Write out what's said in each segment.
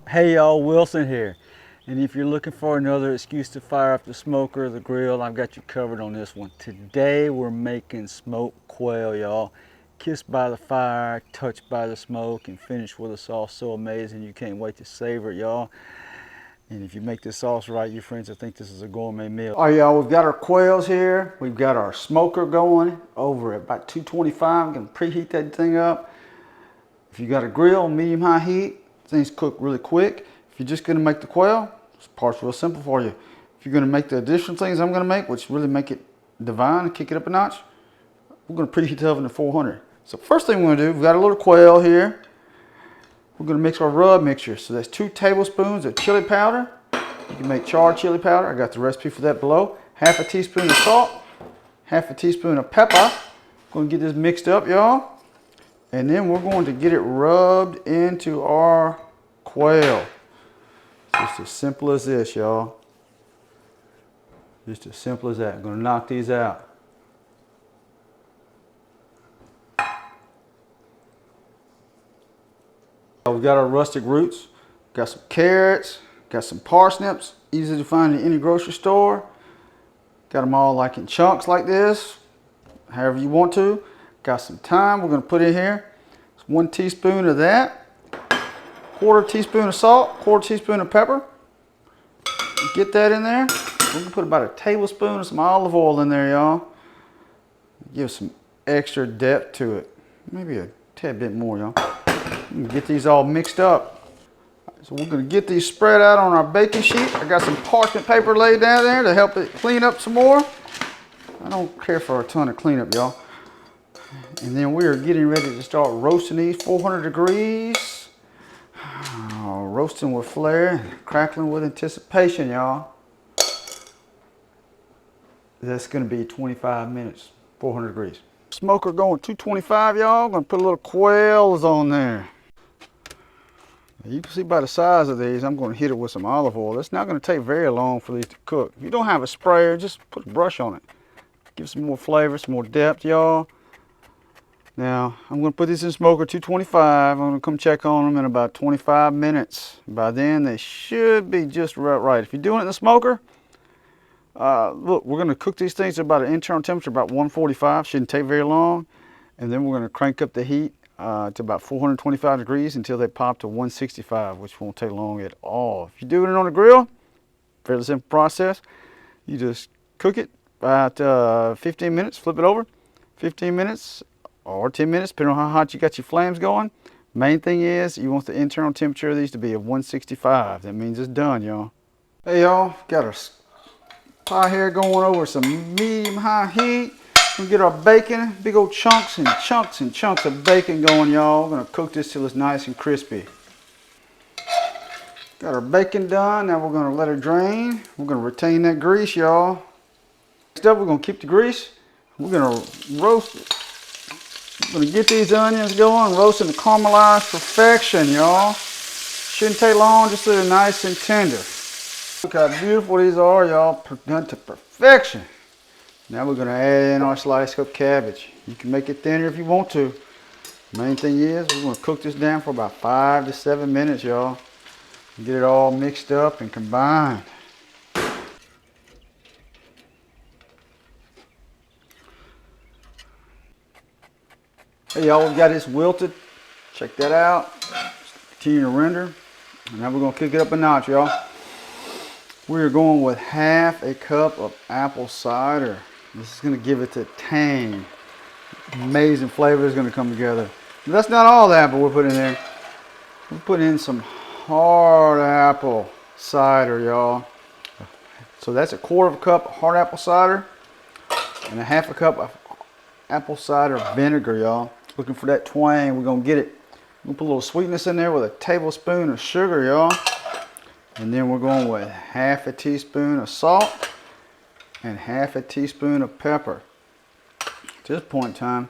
Hey y'all, Wilson here. And if you're looking for another excuse to fire up the smoker or the grill, I've got you covered on this one. Today we're making smoked quail, y'all. Kissed by the fire, touched by the smoke, and finished with a sauce so amazing you can't wait to savor it, y'all. And if you make this sauce right, your friends will think this is a gourmet meal. All right, y'all, we've got our quails here. We've got our smoker going over at about 225. I'm gonna preheat that thing up. If you got a grill, medium-high heat, things cook really quick. If you're just gonna make the quail, this part's real simple for you. If you're gonna make the additional things I'm gonna make, which really make it divine and kick it up a notch, we're gonna preheat the oven to 400. So first thing we're gonna do, we've got a little quail here. We're gonna mix our rub mixture. So that's 2 tablespoons of chili powder. You can make charred chili powder. I got the recipe for that below. Half a teaspoon of salt, half a teaspoon of pepper. Gonna get this mixed up, y'all. And then we're going to get it rubbed into our quail. Just as simple as this, y'all. Just as simple as that. I'm gonna knock these out. We've got our rustic roots, got some carrots, got some parsnips, easy to find in any grocery store. Got them all like in chunks like this, however you want to. Got some thyme we're gonna put in here. It's 1 teaspoon of that, 1/4 teaspoon of salt, 1/4 teaspoon of pepper. Get that in there. We're gonna put about a tablespoon of some olive oil in there, y'all. Give some extra depth to it. Maybe a tad bit more, y'all. Get these all mixed up. So we're gonna get these spread out on our baking sheet. I got some parchment paper laid down there to help it clean up some more. I don't care for a ton of cleanup, y'all. And then we are getting ready to start roasting these 400 degrees. Oh, roasting with flair, crackling with anticipation, y'all. That's gonna be 25 minutes, 400 degrees. Smoker going 225, y'all. Gonna put a little quails on there. You can see by the size of these, I'm going to hit it with some olive oil. It's not going to take very long for these to cook. If you don't have a sprayer, just put a brush on it. Give some more flavor, some more depth, y'all. Now, I'm going to put these in smoker 225. I'm going to come check on them in about 25 minutes. By then, they should be just right. If you're doing it in the smoker, look, we're going to cook these things at about an internal temperature, about 145. Shouldn't take very long. And then we're going to crank up the heat to about 425 degrees until they pop to 165, which won't take long at all. If you're doing it on the grill, fairly simple process. You just cook it about 15 minutes, flip it over, 15 minutes or 10 minutes, depending on how hot you got your flames going. Main thing is you want the internal temperature of these to be at 165. That means it's done, y'all. Hey, y'all, got our pie here going over some medium-high heat. We're gonna get our bacon, big old chunks and chunks and chunks of bacon going, y'all. We're gonna cook this till it's nice and crispy. Got our bacon done. Now we're gonna let it drain. We're gonna retain that grease, y'all. Next up, we're gonna keep the grease. We're gonna roast it. We're gonna get these onions going, roasting to caramelized perfection, y'all. Shouldn't take long, just so they're nice and tender. Look how beautiful these are, y'all. Done to perfection. Now we're going to add in our sliced up cabbage. You can make it thinner if you want to. Main thing is we're going to cook this down for about 5 to 7 minutes, y'all. Get it all mixed up and combined. Hey y'all, we've got this wilted. Check that out. Continue to render. And now we're going to kick it up a notch, y'all. We're going with half a cup of apple cider. This is going to give it the tang. Amazing flavor is going to come together. But that's not all that, but we're putting in there. We're putting in some hard apple cider, y'all. So that's 1/4 cup of hard apple cider and a 1/2 cup of apple cider vinegar, y'all. Looking for that twang. We're going to get it. We're going to put a little sweetness in there with a tablespoon of sugar, y'all. And then we're going with 1/2 teaspoon of salt and 1/2 teaspoon of pepper. At this point in time,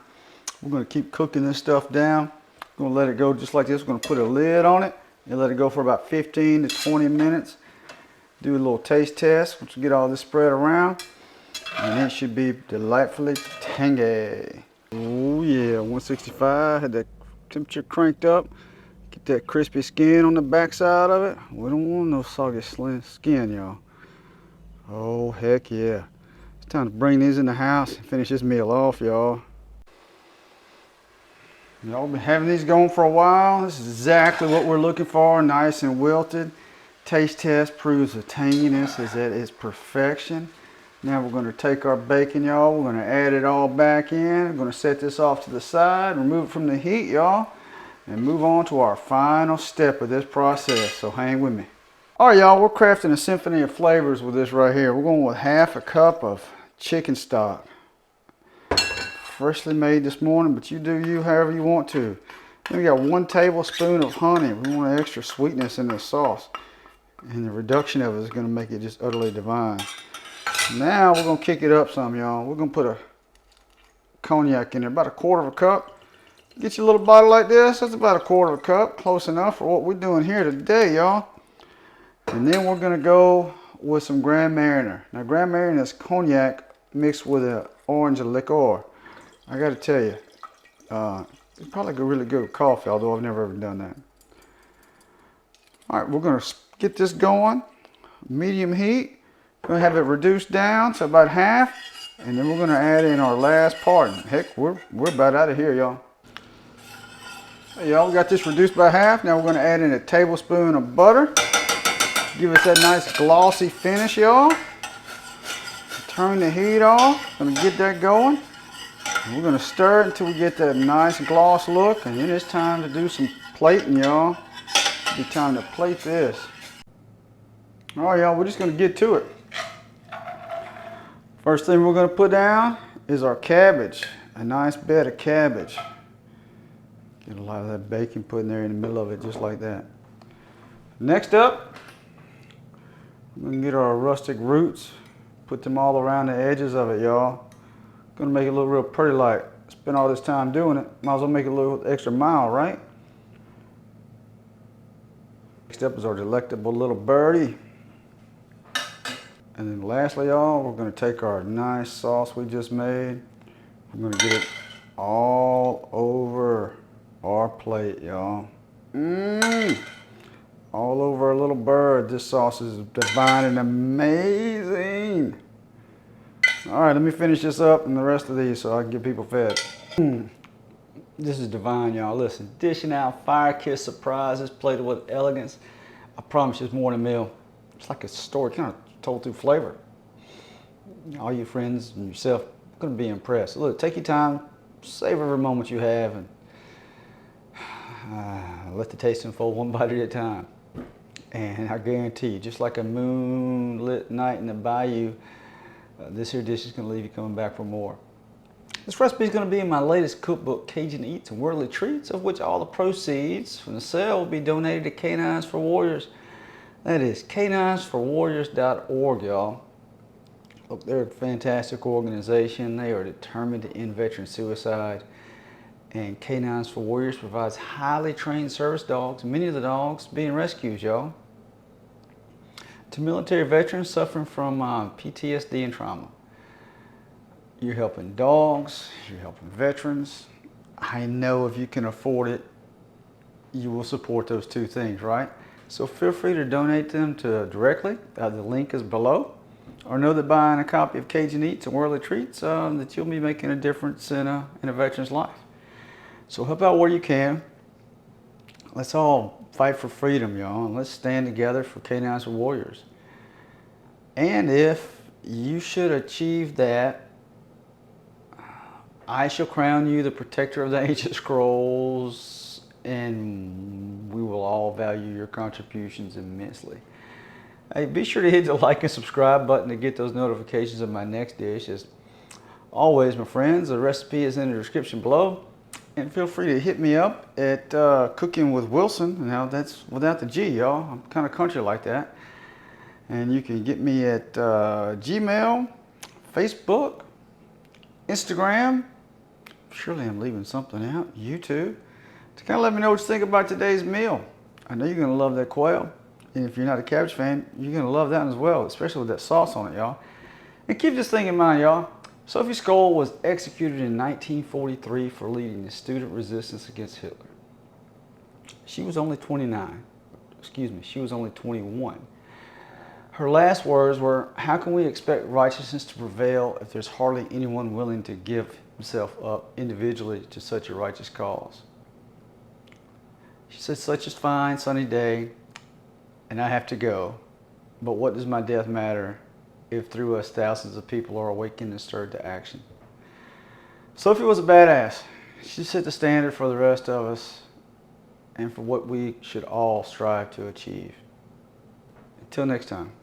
we're going to keep cooking this stuff down. We're going to let it go just like this. We're going to put a lid on it and let it go for about 15 to 20 minutes. Do a little taste test once we get all this spread around. And it should be delightfully tangy. Oh yeah, 165. Had that temperature cranked up. Get that crispy skin on the back side of it. We don't want no soggy skin, y'all. Oh, heck yeah. It's time to bring these in the house and finish this meal off, y'all. Y'all been having these going for a while. This is exactly what we're looking for, nice and wilted. Taste test proves the tanginess is at its perfection. Now we're going to take our bacon, y'all. We're going to add it all back in. We're going to set this off to the side, remove it from the heat, y'all, and move on to our final step of this process. So hang with me. All right, y'all, we're crafting a symphony of flavors with this right here. We're going with half a cup of chicken stock. Freshly made this morning, but you do you however you want to. Then we got 1 tablespoon of honey. We want extra sweetness in the sauce. And the reduction of it is going to make it just utterly divine. Now we're going to kick it up some, y'all. We're going to put a cognac in there, about 1/4 cup. Get you a little bottle like this. That's about 1/4 cup. Close enough for what we're doing here today, y'all. And then we're going to go with some Grand Marnier. Now, Grand Marnier is cognac mixed with an orange liqueur. I got to tell you, it's probably really good with coffee, although I've never ever done that. All right, we're going to get this going. Medium heat. We're going to have it reduced down to about half. And then we're going to add in our last part. Heck, we're about out of here, y'all. Hey, y'all, we got this reduced by half. Now we're going to add in a tablespoon of butter. Give us that nice glossy finish, y'all. Turn the heat off. Gonna get that going. And we're gonna stir it until we get that nice gloss look. And then it's time to do some plating, y'all. It'll be time to plate this. All right, y'all, we're just gonna get to it. First thing we're gonna put down is our cabbage. A nice bed of cabbage. Get a lot of that bacon put in there in the middle of it, just like that. Next up, we can get our rustic roots, put them all around the edges of it, y'all. Gonna make it look real pretty like. Spent all this time doing it, might as well make it a little extra mild, right? Next up is our delectable little birdie. And then lastly, y'all, we're gonna take our nice sauce we just made. We're gonna get it all over our plate, y'all. All over our little bird. This sauce is divine and amazing. All right, let me finish this up and the rest of these so I can get people fed. This is divine, y'all. Listen, dishing out fire-kissed surprises, plated with elegance. I promise you it's more than a meal. It's like a story kind of told through flavor. All your friends and yourself are going to be impressed. Look, take your time, savor every moment you have, and let the taste unfold one bite at a time. And I guarantee you, just like a moonlit night in the bayou, this here dish is going to leave you coming back for more. This recipe is going to be in my latest cookbook, Cajun Eats and Worldly Treats, of which all the proceeds from the sale will be donated to Canines for Warriors. That is caninesforwarriors.org, y'all. Look, they're a fantastic organization. They are determined to end veteran suicide. And Canines for Warriors provides highly trained service dogs, many of the dogs being rescues, y'all, to military veterans suffering from PTSD and trauma. You're helping dogs, you're helping veterans. I know if you can afford it, you will support those two things, right? So feel free to donate them to directly. The link is below. Or know that buying a copy of Cajun Eats and Worldly Treats, that you'll be making a difference in a veteran's life. So help out where you can. Let's all fight for freedom, y'all, and let's stand together for Canines for Warriors. And if you should achieve that, I shall crown you the protector of the ancient scrolls, and we will all value your contributions immensely. Hey, be sure to hit the like and subscribe button to get those notifications of my next dish. As always, my friends, the recipe is in the description below. And feel free to hit me up at Cookin with Wilson. Now that's without the G, y'all. I'm kind of country like that. And you can get me at Gmail, Facebook, Instagram. Surely I'm leaving something out. YouTube. To kind of let me know what you think about today's meal. I know you're going to love that quail. And if you're not a Cabbage fan, you're going to love that as well, especially with that sauce on it, y'all. And keep this thing in mind, y'all. Sophie Scholl was executed in 1943 for leading the student resistance against Hitler. She was only 29. Excuse me, she was only 21. Her last words were, "How can we expect righteousness to prevail if there's hardly anyone willing to give himself up individually to such a righteous cause?" She said, "Such a fine sunny day, and I have to go. But what does my death matter if through us thousands of people are awakened and stirred to action?" Sophie was a badass. She set the standard for the rest of us and for what we should all strive to achieve. Until next time.